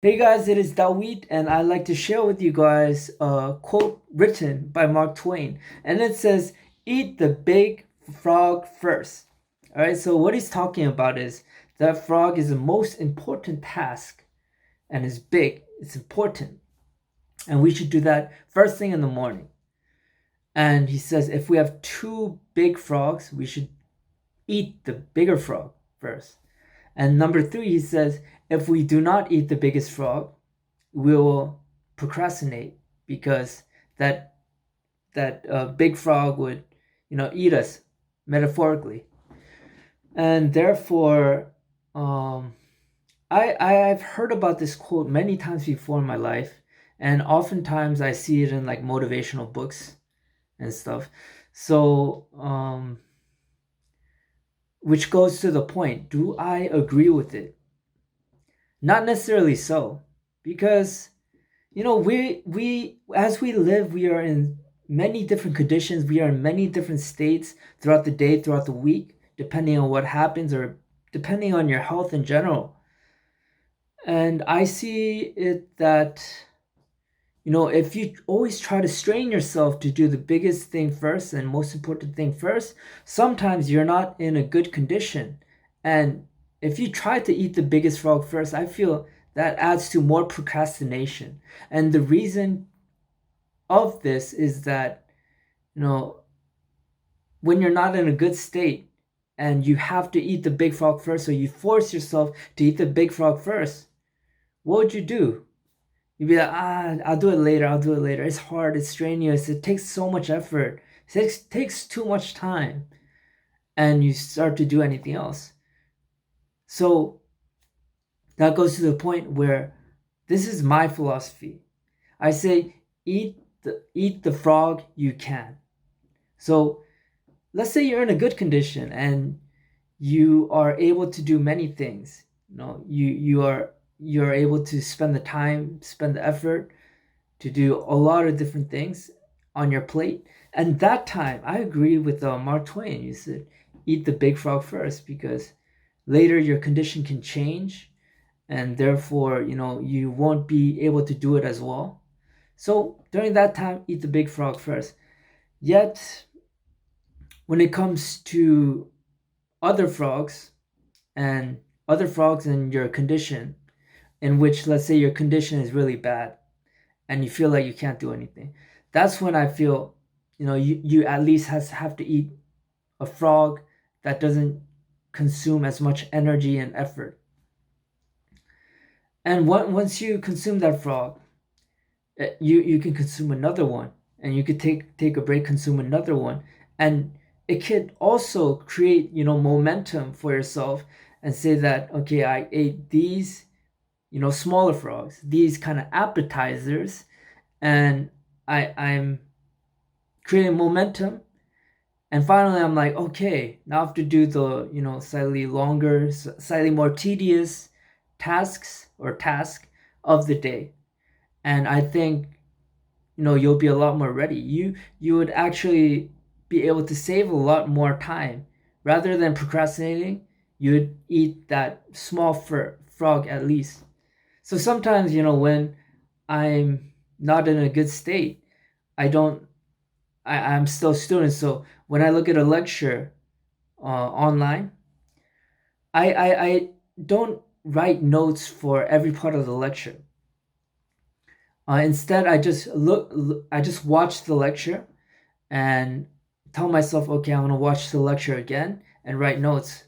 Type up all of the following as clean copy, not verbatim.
Hey guys, it is Dawit, and I'd like to share with you guys a quote written by Mark Twain. And it says, "Eat the big frog first." All right, so what he's talking about is that frog is the most important task and is big, it's important. And we should do that first thing in the morning. And he says, if we have two big frogs, we should eat the bigger frog first. And number three, he says, if we do not eat the biggest frog, we will procrastinate because that big frog would, eat us metaphorically. And therefore, I've heard about this quote many times before in my life, and oftentimes I see it in like motivational books and stuff. So, which goes to the point: do I agree with it? Not necessarily so, because we as we live, we are in many different conditions, we are in many different states throughout the day, throughout the week, depending on what happens or depending on your health in general. And I see it that if you always try to strain yourself to do the biggest thing first and most important thing first, sometimes you're not in a good condition. And if you try to eat the biggest frog first, I feel that adds to more procrastination. And the reason of this is that, you know, when you're not in a good state and you have to eat the big frog first, or you force yourself to eat the big frog first, what would you do? You'd be like, I'll do it later, I'll do it later. It's hard, it's strenuous, it takes so much effort, it takes too much time, and you start to do anything else. So that goes to the point where this is my philosophy. I say, eat the frog you can. So let's say you're in a good condition and you are able to do many things. You're able to spend the time, spend the effort to do a lot of different things on your plate. And that time, I agree with Mark Twain. You said, eat the big frog first, because later your condition can change, and therefore, you won't be able to do it as well. So during that time, eat the big frog first. Yet, when it comes to other frogs and other frogs in your condition, in which, let's say, your condition is really bad and you feel like you can't do anything, that's when I feel, you at least have to eat a frog that doesn't consume as much energy and effort. And once you consume that frog, you can consume another one, and you could take a break, consume another one, and it could also create momentum for yourself, and say that, okay, I ate these smaller frogs, these kind of appetizers, and I'm creating momentum. And finally, I'm like, okay, now I have to do the slightly longer, slightly more tedious task of the day. And I think you'll be a lot more ready. You would actually be able to save a lot more time. Rather than procrastinating, you would eat that small frog at least. So sometimes, when I'm not in a good state, I don't I'm still a student. So when I look at a lecture online, I don't write notes for every part of the lecture. Instead, I just watch the lecture and tell myself, okay, I'm gonna watch the lecture again and write notes,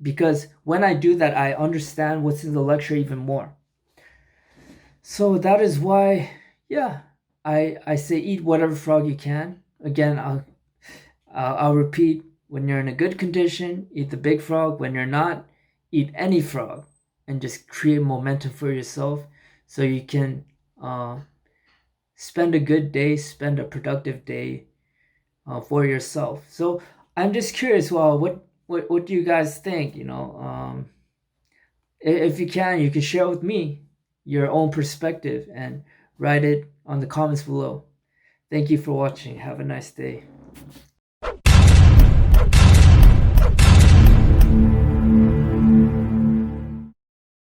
because when I do that, I understand what's in the lecture even more. So that is why, yeah, I say, eat whatever frog you can. Again, I'll repeat: when you're in a good condition, eat the big frog. When you're not, eat any frog, and just create momentum for yourself, so you can spend a good day, spend a productive day for yourself. So I'm just curious. Well, what do you guys think? If you can share with me your own perspective and write it on the comments below. Thank you for watching. Have a nice day.